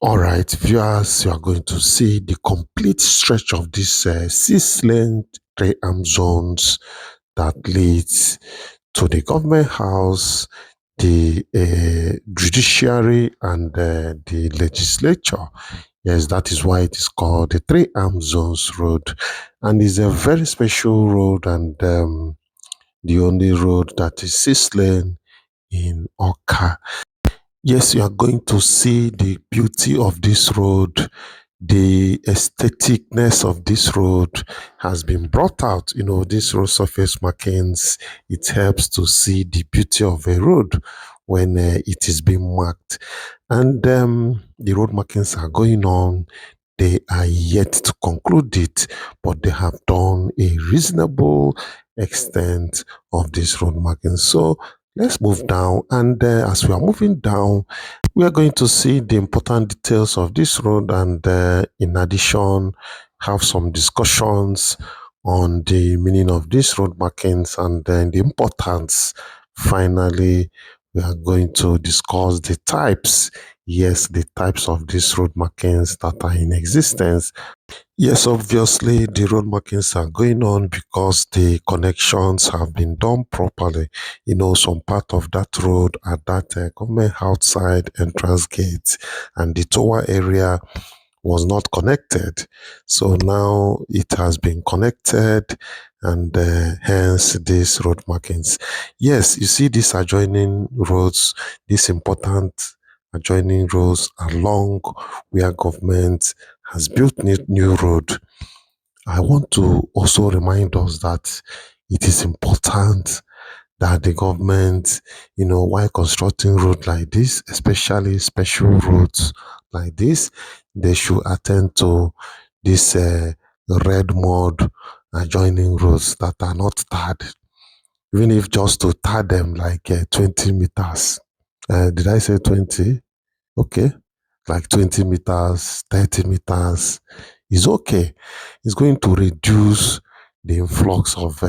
All right, viewers, you are going to see the complete stretch of this six-lane three-arm zones that leads to the government house, the judiciary, and the legislature. Yes, that is why it is called the three-arm zones road, and it's a very special road and the only road that is six-lane in Awka. Yes, you are going to see the beauty of this road. The aestheticness of this road has been brought out. This road surface markings, it helps to see the beauty of a road when it is being marked. And the road markings are going on. They are yet to conclude it, but they have done a reasonable extent of this road marking. So let's move down. And as we are moving down, we are going to see the important details of this road and in addition have some discussions on the meaning of these road markings and then the importance. Finally, we are going to discuss the types. Yes, the types of these road markings that are in existence. Yes, obviously the road markings are going on because the connections have been done properly. Some part of that road at that government outside entrance gate and the tower area was not connected. So now it has been connected and hence these road markings. Yes, you see these adjoining roads, these important adjoining roads along where government has built new road. I want to also remind us that it is important that the government, while constructing road like this, especially special roads like this, they should attend to this red mud adjoining roads that are not tarred, even if just to tar them like 20 meters. Did I say 20? Okay, like 20 meters, 30 meters is okay. It's going to reduce the influx of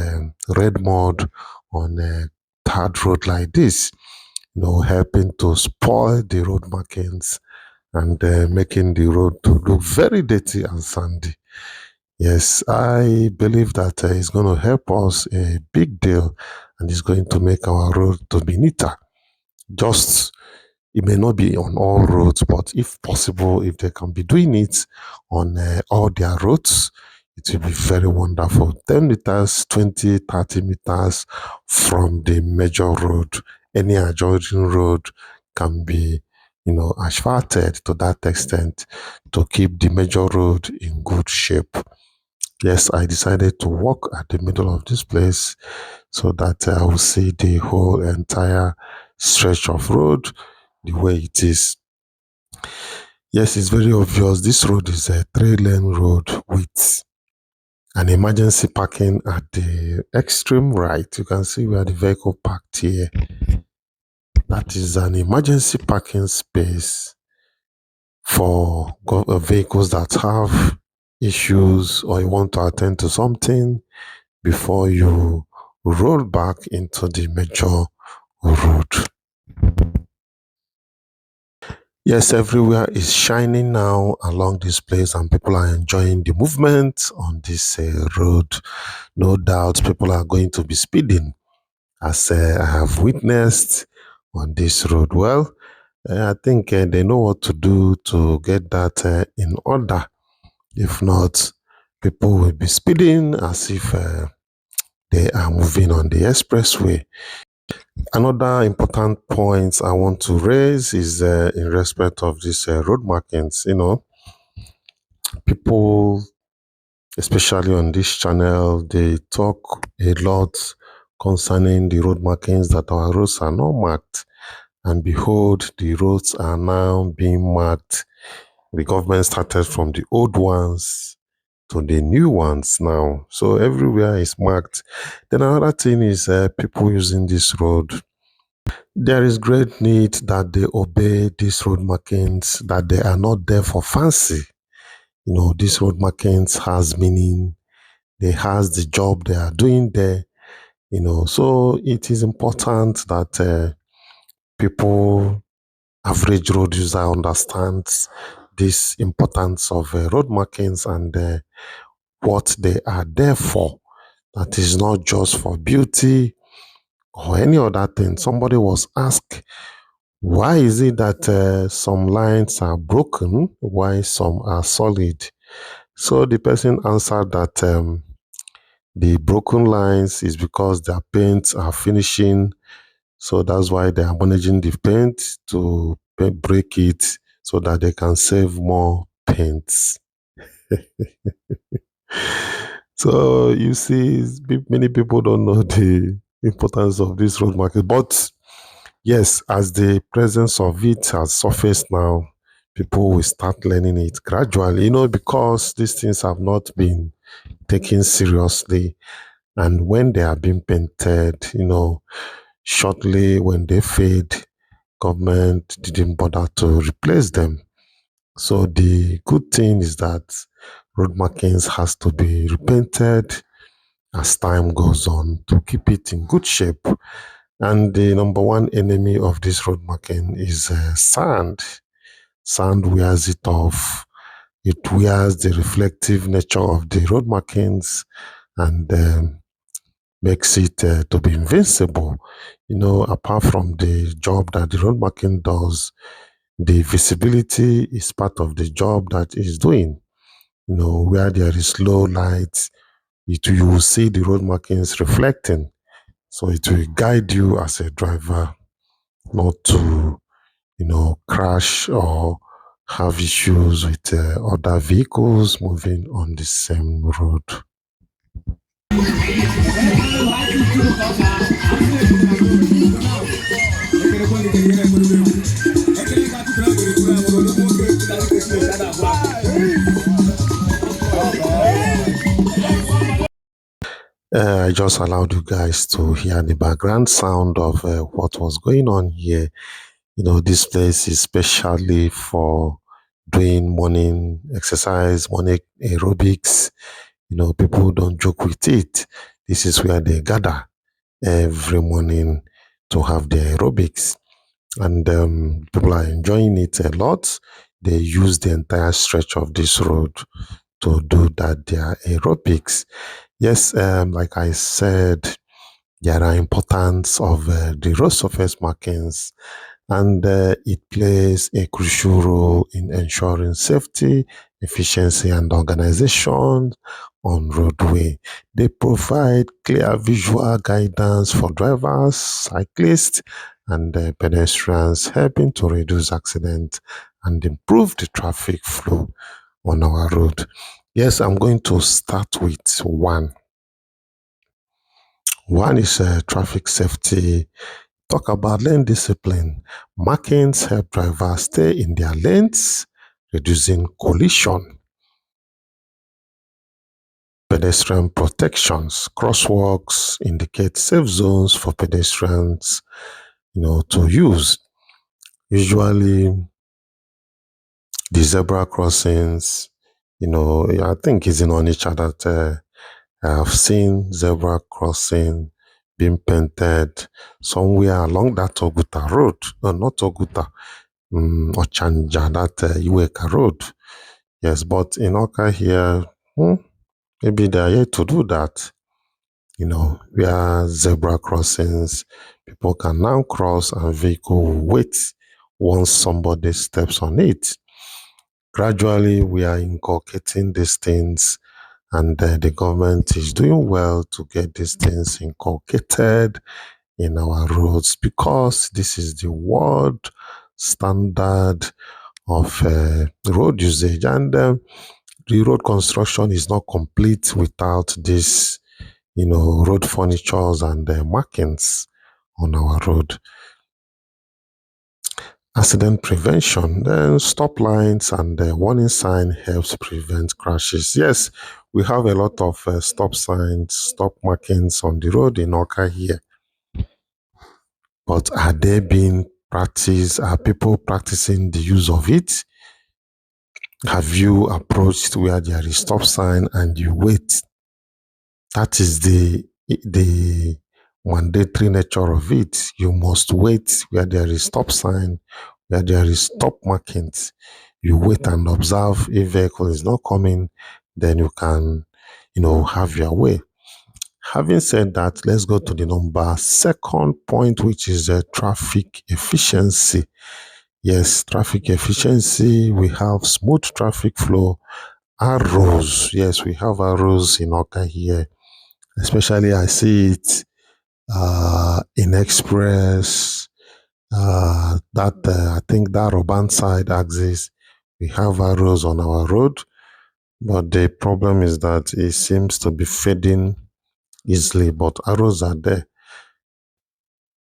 red mud on a tarred road like this, helping to spoil the road markings and making the road to look very dirty and sandy. Yes, I believe that it's going to help us a big deal and it's going to make our road to be neater. Just it may not be on all roads, but if possible, if they can be doing it on all their roads, it will be very wonderful. 10 meters, 20, 30 meters from the major road, any adjoining road can be, asphalted to that extent to keep the major road in good shape. Yes, I decided to walk at the middle of this place so that I will see the whole entire stretch of road the way it is. Yes, it's very obvious. This road is a three-lane road with an emergency parking at the extreme right. You can see where the vehicle parked here. That is an emergency parking space for vehicles that have issues or you want to attend to something before you roll back into the major road. Yes, everywhere is shining now along this place, and people are enjoying the movement on this road. No doubt, people are going to be speeding, as I have witnessed on this road. Well, I think they know what to do to get that in order. If not, people will be speeding as if they are moving on the expressway. Another important point I want to raise is in respect of these road markings. People, especially on this channel, they talk a lot concerning the road markings that our roads are not marked. And behold, the roads are now being marked. The government started from the old ones to the new ones now. So everywhere is marked. Then another thing is people using this road. There is great need that they obey these road markings, that they are not there for fancy. These road markings has meaning. They has the job they are doing there. So it is important that people, average road user understands this importance of road markings and what they are there for. That is not just for beauty or any other thing. Somebody was asked, why is it that some lines are broken while some are solid? So the person answered that the broken lines is because their paints are finishing. So that's why they are managing the paint to break it so that they can save more paints. So you see, many people don't know the importance of this road market. But yes, as the presence of it has surfaced now, people will start learning it gradually, because these things have not been taken seriously. And when they are being painted, shortly when they fade, government didn't bother to replace them. So the good thing is that road markings has to be repainted as time goes on to keep it in good shape. And the number one enemy of this road marking is sand. Sand wears it off. It wears the reflective nature of the road markings and makes it to be invincible. Apart from the job that the road marking does, the visibility is part of the job that it's doing. Where there is low light, you will see the road markings reflecting. So it will guide you as a driver not to, crash or have issues with other vehicles moving on the same road. I just allowed you guys to hear the background sound of what was going on here. This place is specially for doing morning exercise, morning aerobics. People don't joke with it. This is where they gather every morning to have their aerobics. And people are enjoying it a lot. They use the entire stretch of this road to do their aerobics. Yes, like I said, there are importance of the road surface markings, and it plays a crucial role in ensuring safety, efficiency, and organization on roadway. They provide clear visual guidance for drivers, cyclists, and pedestrians, helping to reduce accidents and improve the traffic flow on our road. Yes, I'm going to start with one. One is traffic safety. Talk about lane discipline. Markings help drivers stay in their lanes, reducing collision. Pedestrian protections. Crosswalks indicate safe zones for pedestrians, to use. Usually, the zebra crossings, I think it's in Onitsha that I've seen zebra crossing being painted somewhere along that Oguta road. No, not Oguta, Ochanja, that Iweka road. Yes, but in Awka here, maybe they are yet to do that. Where zebra crossings, people can now cross and vehicle will wait once somebody steps on it. Gradually, we are inculcating these things, and the government is doing well to get these things inculcated in our roads because this is the world standard of road usage. And the road construction is not complete without this, road furnitures and markings on our road. Accident prevention, then stop lines and warning sign helps prevent crashes. Yes, we have a lot of stop signs, stop markings on the road in Awka here. But are they being practiced? Are people practicing the use of it? Have you approached where there is stop sign and you wait? That is the mandatory nature of it. You must wait where there is stop sign, where there is stop markings. You wait and observe. If vehicle is not coming, then you can, have your way. Having said that, let's go to the number second point, which is traffic efficiency. Yes, traffic efficiency. We have smooth traffic flow. Arrows. Yes, we have arrows in Awka here. Especially, I see it in Express. I think that urban side axis. We have arrows on our road, but the problem is that it seems to be fading easily. But arrows are there.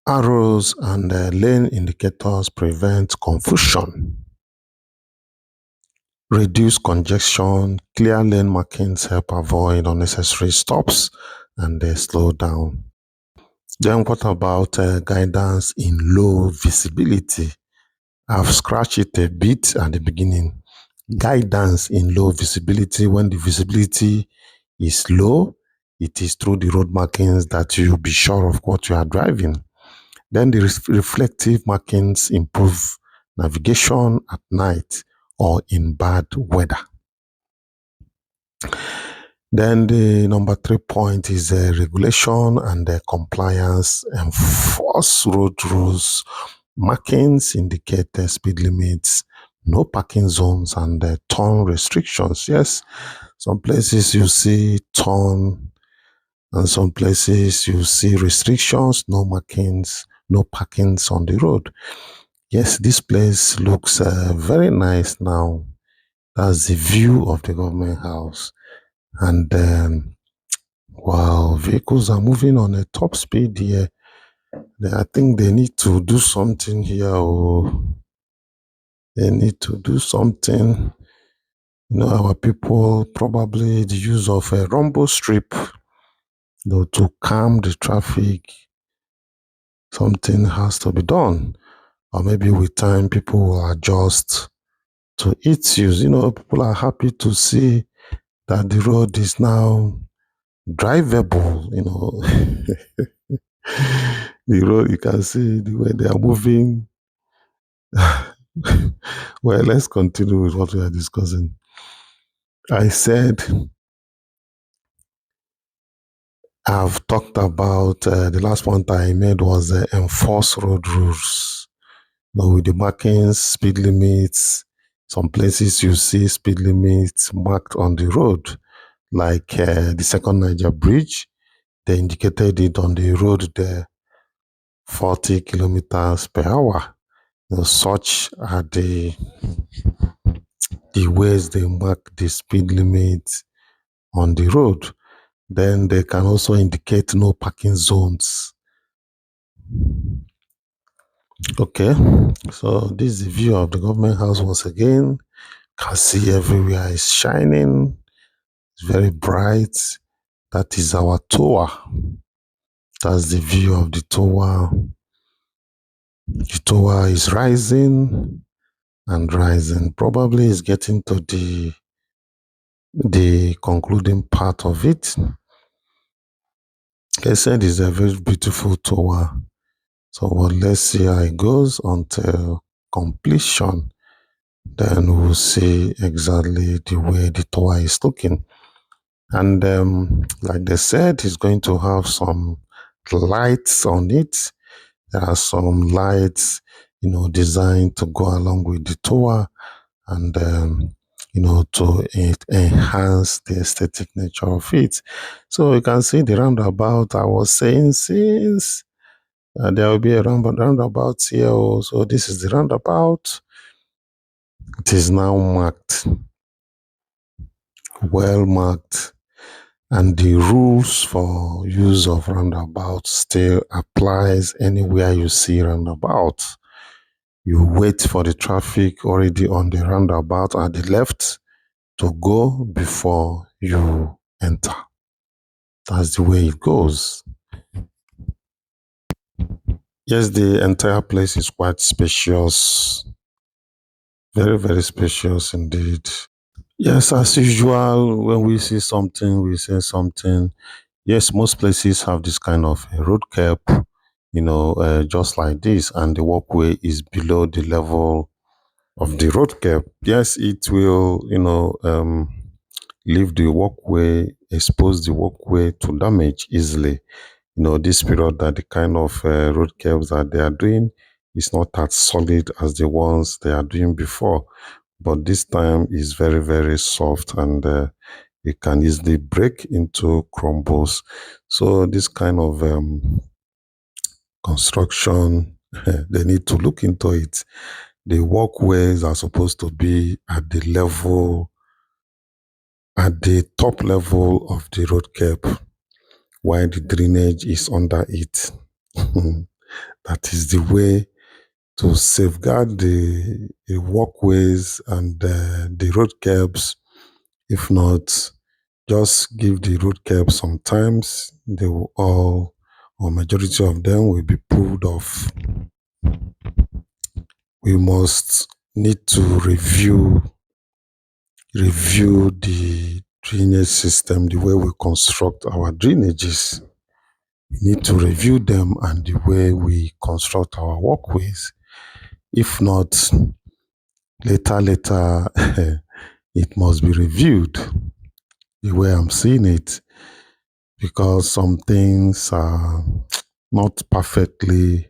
Arrows and lane indicators prevent confusion, reduce congestion, clear lane markings help avoid unnecessary stops, and slow down. Then what about guidance in low visibility? I've scratched it a bit at the beginning. Guidance in low visibility, when the visibility is low, it is through the road markings that you'll be sure of what you are driving. Then the reflective markings improve navigation at night or in bad weather. Then the number 3 point is regulation and compliance. Enforce road rules. Markings indicate speed limits, no parking zones, and turn restrictions. Yes, some places you see turn, and some places you see restrictions, no markings, no parkings on the road. Yes, this place looks very nice now. That's the view of the government house. And wow, vehicles are moving on a top speed here. I think they need to do something here. Oh, they need to do something. Our people, probably the use of a rumble strip, to calm the traffic. Something has to be done. Or maybe with time, people will adjust to its use. People are happy to see that the road is now drivable. The road, you can see the way they are moving. Well, let's continue with what we are discussing. I said I've talked about the last point I made was enforce road rules. With the markings, speed limits, some places you see speed limits marked on the road, like the second Niger Bridge. They indicated it on the road there, 40 kilometers per hour. Such are the ways they mark the speed limit on the road. Then they can also indicate no parking zones. Okay, so this is the view of the government house once again. Can see everywhere is shining. It's very bright. That is our tower. That's the view of the tower. The tower is rising and rising. Probably is getting to the concluding part of it. Like I said, it's a very beautiful tower. So let's see how it goes until completion. Then we'll see exactly the way the tower is looking. And like they said, it's going to have some lights on it. There are some lights, designed to go along with the tower and, to enhance the aesthetic nature of it. So you can see the roundabout. I was saying since there will be a roundabout here. So this is the roundabout. It is now marked, well marked. And the rules for use of roundabout still applies anywhere you see roundabout. You wait for the traffic already on the roundabout at the left to go before you enter. That's the way it goes. Yes, the entire place is quite spacious. Very, very spacious indeed. Yes, as usual, when we see something, we say something. Yes, most places have this kind of road cap, just like this, and the walkway is below the level of the road cap. Yes, it will, leave the walkway, expose the walkway to damage easily. This period that the kind of road caps that they are doing is not as solid as the ones they are doing before. But this time is very, very soft, and it can easily break into crumbles. So this kind of construction, they need to look into it. The walkways are supposed to be at the top level of the road cap, while the drainage is under it. That is the way to safeguard the walkways and the road caps. If not, just give the road caps some times. They will all, or majority of them, will be pulled off. We must need to review the drainage system, the way we construct our drainages. We need to review them and the way we construct our walkways. If not, later, it must be reviewed the way I'm seeing it, because some things are not perfectly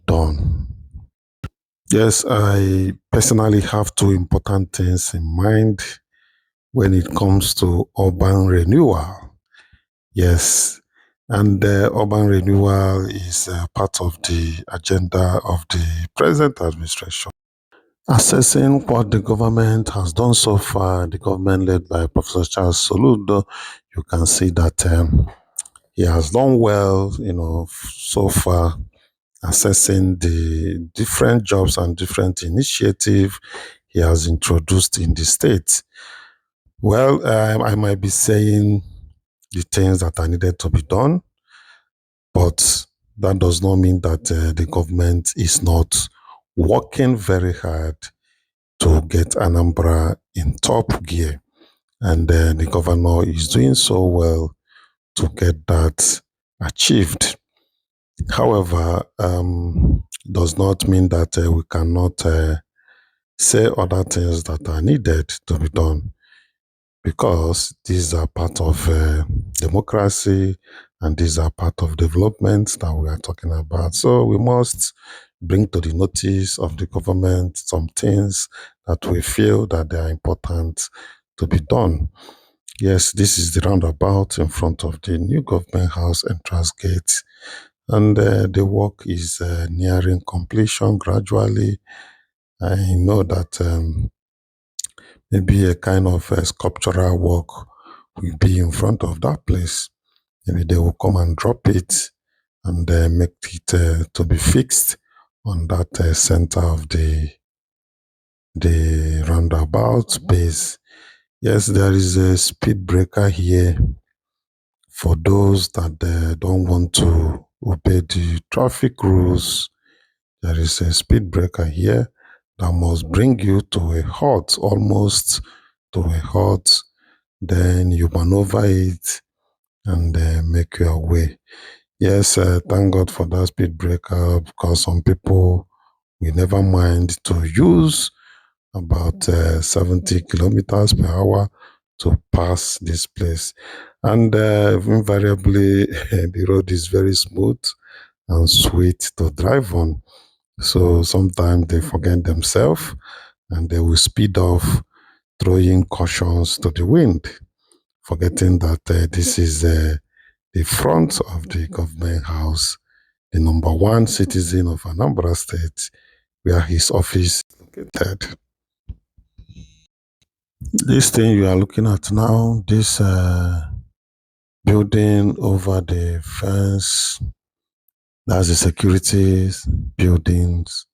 done. Yes, I personally have two important things in mind when it comes to urban renewal. Yes, and urban renewal is part of the agenda of the present administration. Assessing what the government has done so far, the government led by Professor Charles Soludo, you can see that he has done well, so far, assessing the different jobs and different initiatives he has introduced in the state. Well, I might be saying the things that are needed to be done, but that does not mean that the government is not working very hard to get Anambra in top gear. And the governor is doing so well to get that achieved. However, does not mean that we cannot say other things that are needed to be done, because these are part of democracy, and these are part of development that we are talking about. So we must bring to the notice of the government some things that we feel that they are important to be done. Yes, this is the roundabout in front of the new government house entrance gate, and the work is nearing completion gradually. I know that maybe a kind of sculptural work will be in front of that place. Maybe they will come and drop it and make it to be fixed on that center of the roundabout base. Yes, there is a speed breaker here for those that don't want to obey the traffic rules. There is a speed breaker here that must bring you to a halt, almost to a halt. Then you maneuver it and make your way. Yes, thank God for that speed breaker, because some people will never mind to use about 70 kilometers per hour to pass this place. And invariably, the road is very smooth and sweet to drive on. So sometimes they forget themselves and they will speed off, throwing cautions to the wind, forgetting that this is the front of the government house, the number one citizen of Anambra State, where his office is located. This thing you are looking at now, this building over the fence, that's the security buildings.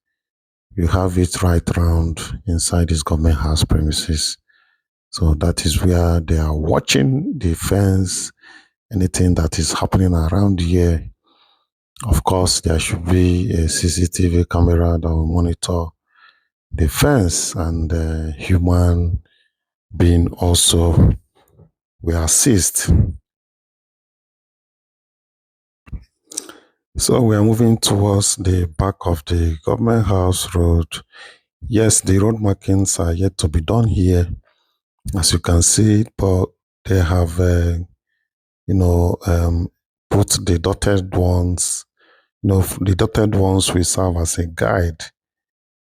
You have it right around inside this government house premises. So that is where they are watching the fence, anything that is happening around here. Of course, there should be a CCTV camera that will monitor the fence, and human being also will assist. So we are moving towards the back of the government house road. Yes, the road markings are yet to be done here, as you can see, but they have, you know, put the dotted ones. The dotted ones will serve as a guide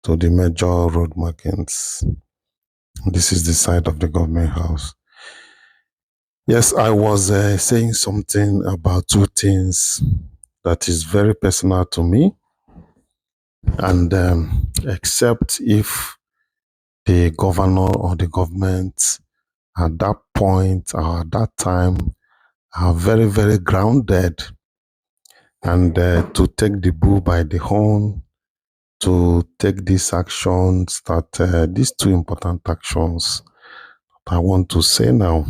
to the major road markings. This is the side of the government house. Yes, I was saying something about two things that is very personal to me, and except if the governor or the government at that point or at that time are very, very grounded and to take the bull by the horn, to take these actions, that these two important actions I want to say now.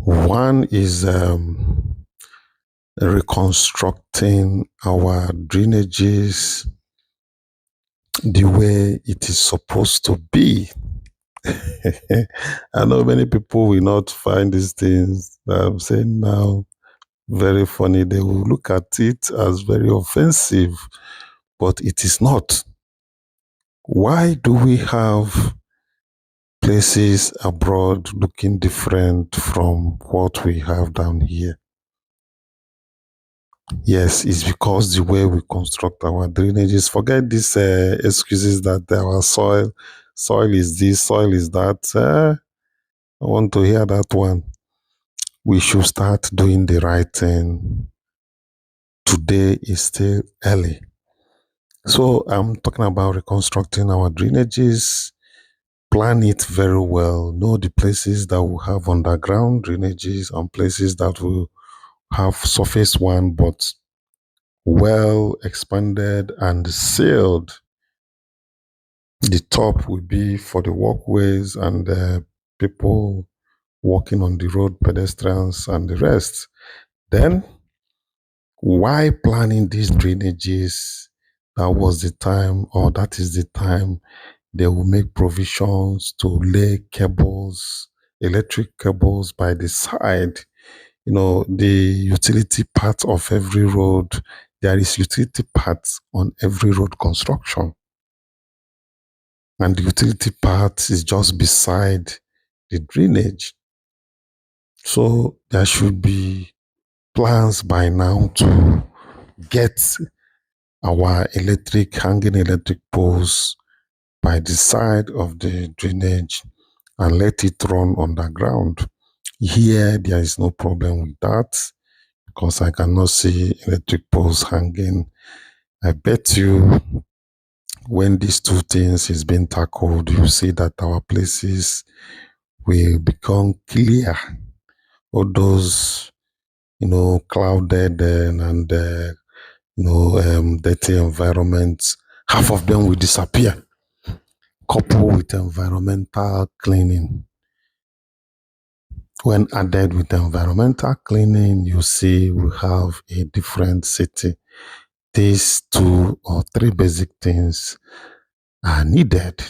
One is reconstructing our drainages the way it is supposed to be. I know many people will not find these things that I'm saying now very funny. They will look at it as very offensive, but it is not. Why do we have places abroad looking different from what we have down here? Yes, it's because the way we construct our drainages. Forget these excuses that our soil is this, soil is that. I want to hear that one. We should start doing the right thing. Today is still early. So I'm talking about reconstructing our drainages, plan it very well, know the places that will have underground drainages and places that will have surface one, but well expanded and sealed. The top will be for the walkways and people walking on the road, pedestrians and the rest. Then, why planning these drainages? That was the time, or that is the time they will make provisions to lay cables, electric cables by the side. The utility part of every road, there is utility parts on every road construction. And the utility part is just beside the drainage. So there should be plans by now to get our hanging electric poles by the side of the drainage and let it run underground. Here, there is no problem with that because I cannot see electric poles hanging. I bet you when these two things is being tackled, you see that our places will become clear. All those, clouded and dirty environments, half of them will disappear, coupled with environmental cleaning. When added with environmental cleaning, you see we have a different city. These two or three basic things are needed.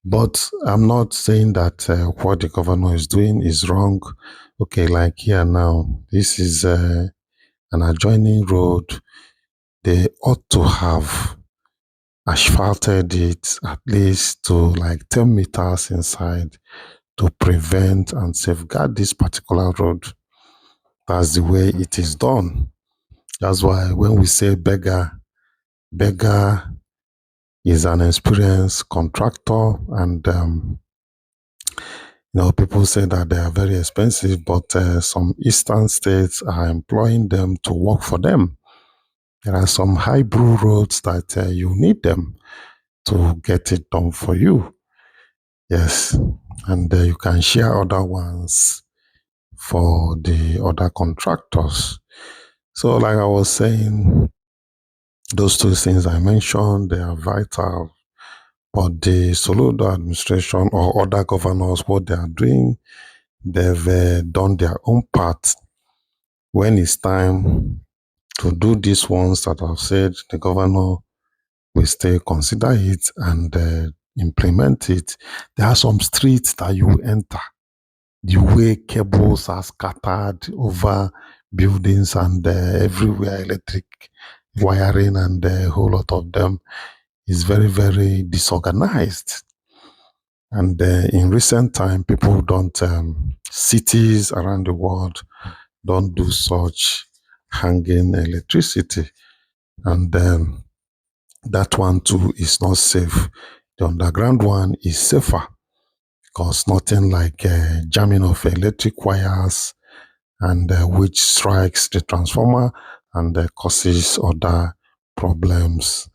But I'm not saying that what the governor is doing is wrong. Okay, like here now, this is an adjoining road. They ought to have asphalted it at least to like 10 meters inside to prevent and safeguard this particular road. That's the way it is done. That's why when we say beggar is an experienced contractor, and people say that they are very expensive, but some eastern states are employing them to work for them. There are some high-brew roads that you need them to get it done for you. Yes, and you can share other ones for the other contractors. So, like I was saying, those two things I mentioned, they are vital. But the Soludo administration or other governors, what they are doing, they've done their own part. When it's time to do these ones that I've said, the governor will still consider it and implement it. There are some streets that you enter. The way cables are scattered over buildings and everywhere, wiring and a whole lot of them is very, very disorganized. And in recent time, people don't, cities around the world don't do such hanging electricity. And that one too is not safe. The underground one is safer because nothing like jamming of electric wires and which strikes the transformer and causes other problems.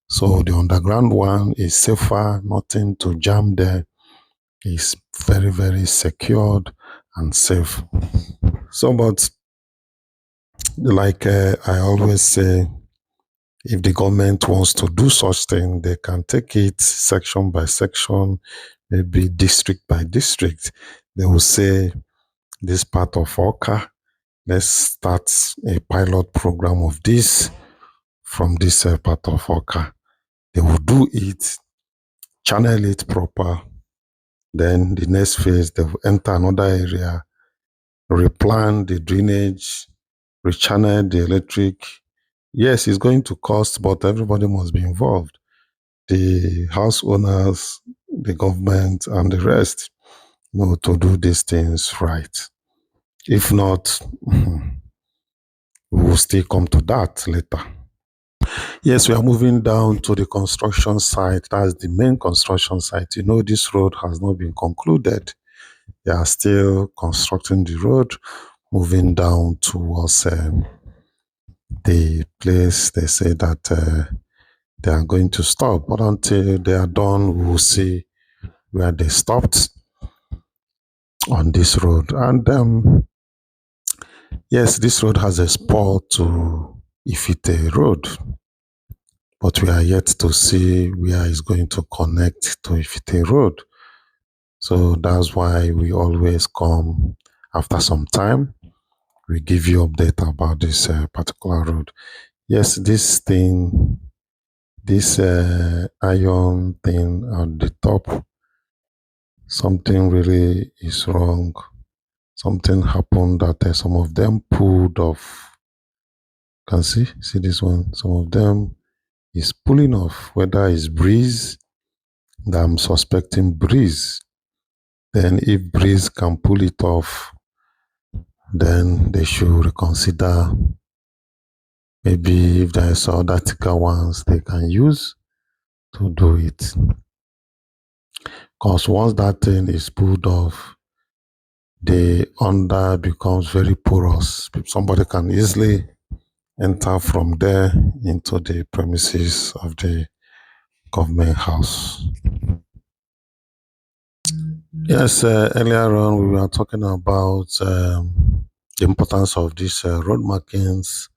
So the underground one is safer, nothing to jam there, is very, very secured and safe. So, but like I always say, if the government wants to do such thing, they can take it section by section, maybe district by district. They will say, this part of Awka, let's start a pilot program of this from this part of Awka. They will do it, channel it proper. Then the next phase, they will enter another area, replan the drainage, rechannel the electric. Yes, it's going to cost, but everybody must be involved. The house owners, the government, and the rest, to do these things right. If not, we will still come to that later. Yes, we are moving down to the construction site. That's the main construction site. This road has not been concluded. They are still constructing the road, moving down towards the place they say that they are going to stop. But until they are done, we will see where they stopped on this road. And yes, this road has a spur to Ifite Road, but we are yet to see where it's going to connect to Ifite Road. So that's why we always come after some time. We give you update about this particular road. Yes, this thing, this iron thing at the top, something really is wrong. Something happened that some of them pulled off. Can see this one. Some of them is pulling off. Whether it's breeze, that I'm suspecting breeze. Then if breeze can pull it off, then they should reconsider. Maybe if there's other thicker ones they can use to do it. Because once that thing is pulled off, the under becomes very porous. Somebody can easily enter from there into the premises of the government house. Yes, earlier on we were talking about the importance of these road markings,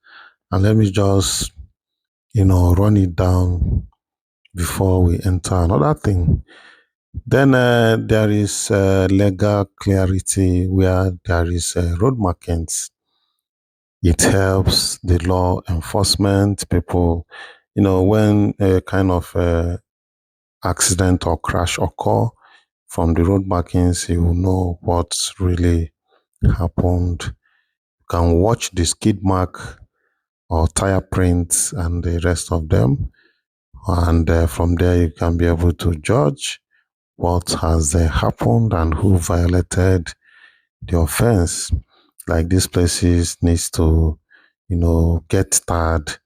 and let me just run it down before we enter another thing. Then there is legal clarity where there is road markings. It helps the law enforcement people, when a kind of accident or crash occur from the road markings, you will know what really happened. You can watch the skid mark or tire prints and the rest of them. And from there, you can be able to judge what has happened and who violated the offense. Like these places needs to, get tarred,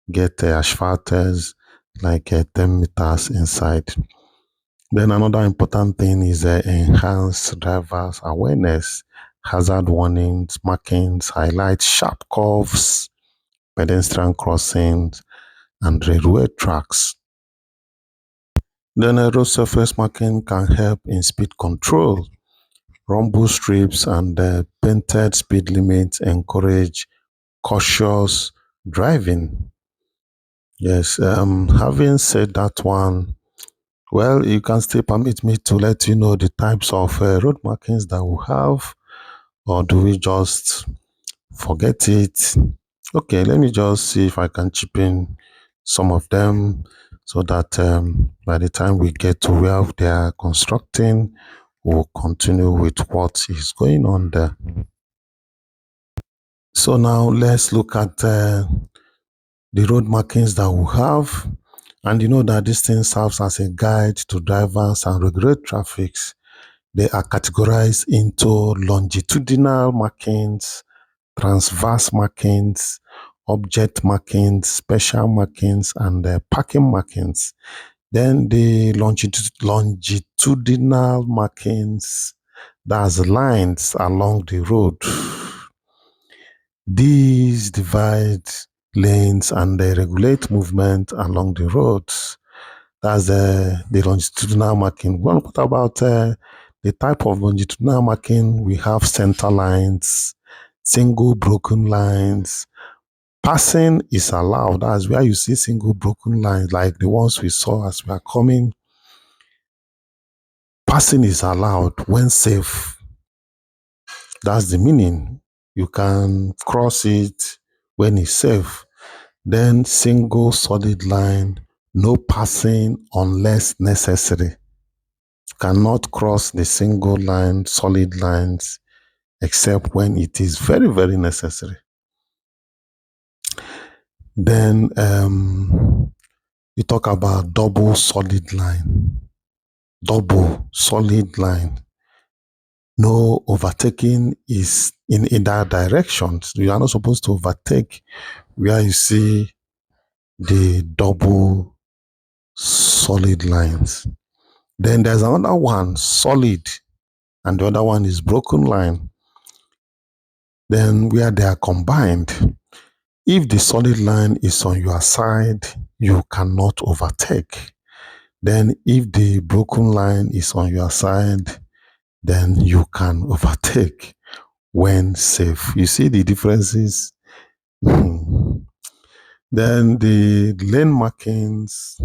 get asphalted, like 10 meters inside. Then another important thing is enhanced drivers awareness, hazard warnings, markings, highlight sharp curves, pedestrian crossings, and railway tracks. Then a road surface marking can help in speed control. Rumble strips and painted speed limits encourage cautious driving. Yes, having said that one, well, you can still permit me to let you know the types of road markings that we have, or do we just forget it? Okay, let me just see if I can chip in some of them so that by the time we get to where they are constructing, we'll continue with what is going on there. So now let's look at the road markings that we have. And you know that this thing serves as a guide to drivers and regulate traffic. They are categorized into longitudinal markings, transverse markings, object markings, special markings, and parking markings. Then the longitudinal markings, that's lines along the road. These divide lanes and they regulate movement along the roads. That's the longitudinal marking. What about the type of longitudinal marking? We have center lines, single broken lines. Passing is allowed. That's where you see single broken lines like the ones we saw as we are coming. Passing is allowed when safe. That's the meaning. You can cross it when it's safe. Then single solid line, no passing unless necessary. Cannot cross the single line, solid lines, except when it is very, very necessary. Then you talk about double solid line. Double solid line. No overtaking is in either direction. You are not supposed to overtake where you see the double solid lines. Then there's another one, solid, and the other one is broken line. Then where they are combined, if the solid line is on your side, you cannot overtake. Then if the broken line is on your side, then you can overtake when safe. You see the differences? Then the lane markings,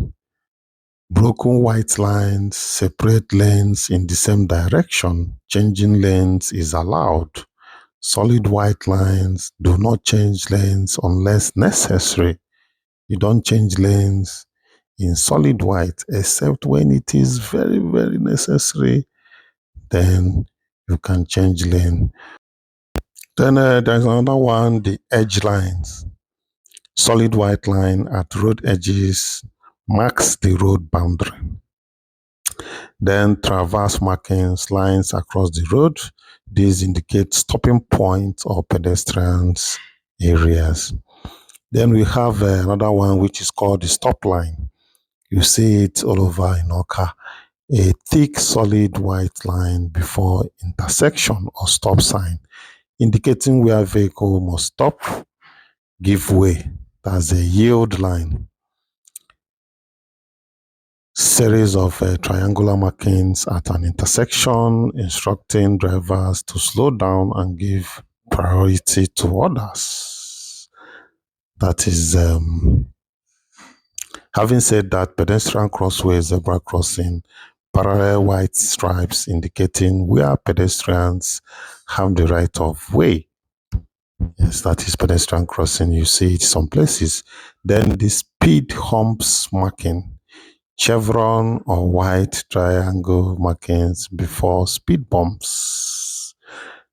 broken white lines separate lanes in the same direction. Changing lanes is allowed. Solid white lines do not change lanes unless necessary. You don't change lanes in solid white except when it is very, very necessary. Then you can change lane. Then there's another one, the edge lines. Solid white line at road edges marks the road boundary. Then traverse markings, lines across the road. These indicate stopping points or pedestrians areas. Then we have another one which is called the stop line. You see it all over in Awka. A thick solid white line before intersection or stop sign, indicating where vehicle must stop, give way. That's a yield line. Series of triangular markings at an intersection, instructing drivers to slow down and give priority to others. That is, having said that, pedestrian crossway, zebra crossing, parallel white stripes indicating where pedestrians have the right of way. Yes, that is pedestrian crossing. You see it some places. Then the speed humps marking, chevron or white triangle markings before speed bumps.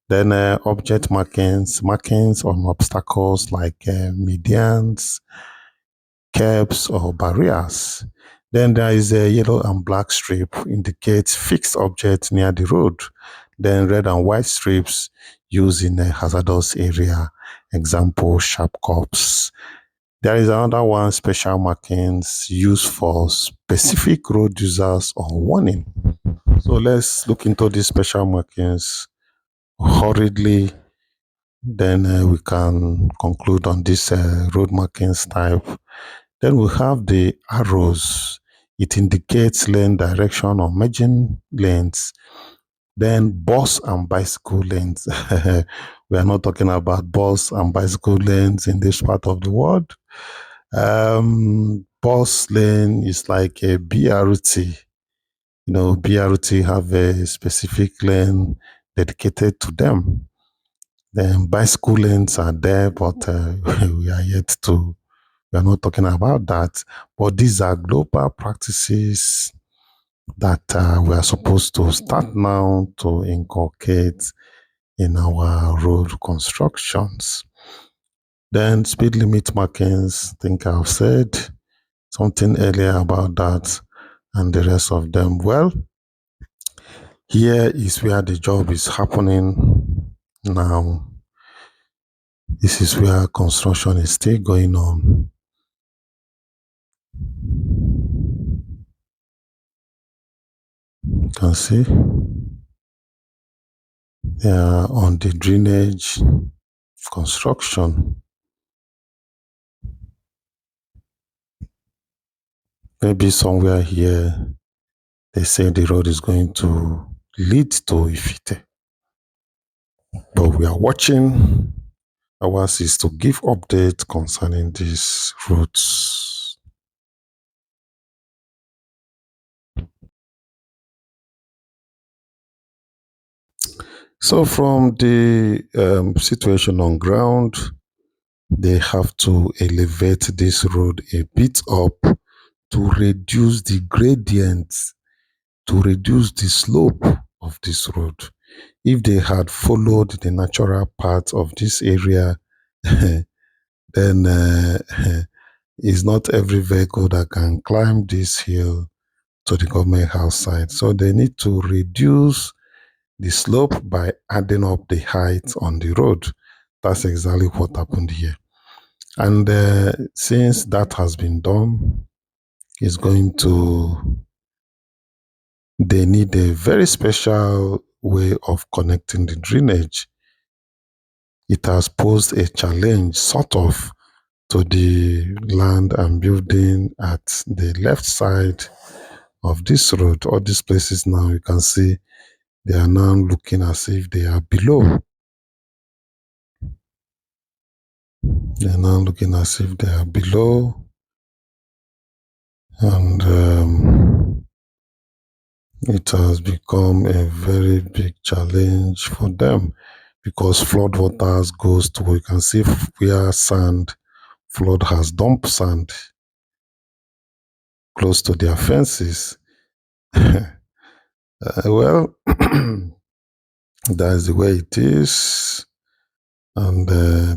Then object markings, markings on obstacles like medians, curbs or barriers. Then there is a yellow and black strip indicates fixed objects near the road. Then red and white strips used in a hazardous area, example sharp curbs. There is another one, special markings used for specific road users or warning. So let's look into these special markings hurriedly. Then we can conclude on this road markings type. Then we have the arrows. It indicates lane direction or merging lanes. Then bus and bicycle lanes. We are not talking about bus and bicycle lanes in this part of the world. Bus lane is like a BRT. You know, BRT have a specific lane dedicated to them. Then bicycle lanes are there, but we are not talking about that. But these are global practices that we are supposed to start now to inculcate in our road constructions. Then speed limit markings, I think I've said something earlier about that and the rest of them. Well, here is where the job is happening now. This is where construction is still going on. You can see they are on the drainage construction. Maybe somewhere here they say the road is going to lead to Ifite. But we are watching. Ours is to give update concerning these routes. So from the situation on ground, they have to elevate this road a bit up to reduce the gradient, to reduce the slope of this road. If they had followed the natural path of this area, then it's not every vehicle that can climb this hill to the government house side. So they need to reduce the slope by adding up the height on the road. That's exactly what happened here. And since that has been done, it's going to, they need a very special way of connecting the drainage. It has posed a challenge, sort of, to the land and building at the left side of this road. All these places now, you can see they are now looking as if they are below. They are now looking as if they are below. And it has become a very big challenge for them because flood waters goes to, you can see where flood has dumped sand close to their fences. Well, that's the way it is, and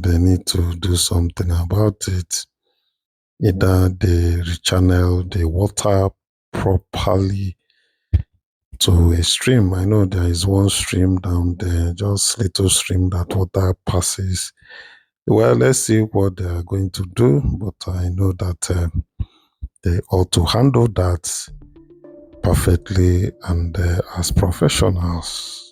they need to do something about it. Either they rechannel the water properly to a stream. I know there is one stream down there, just little stream that water passes. Well, let's see what they are going to do, but I know that they ought to handle that perfectly and as professionals.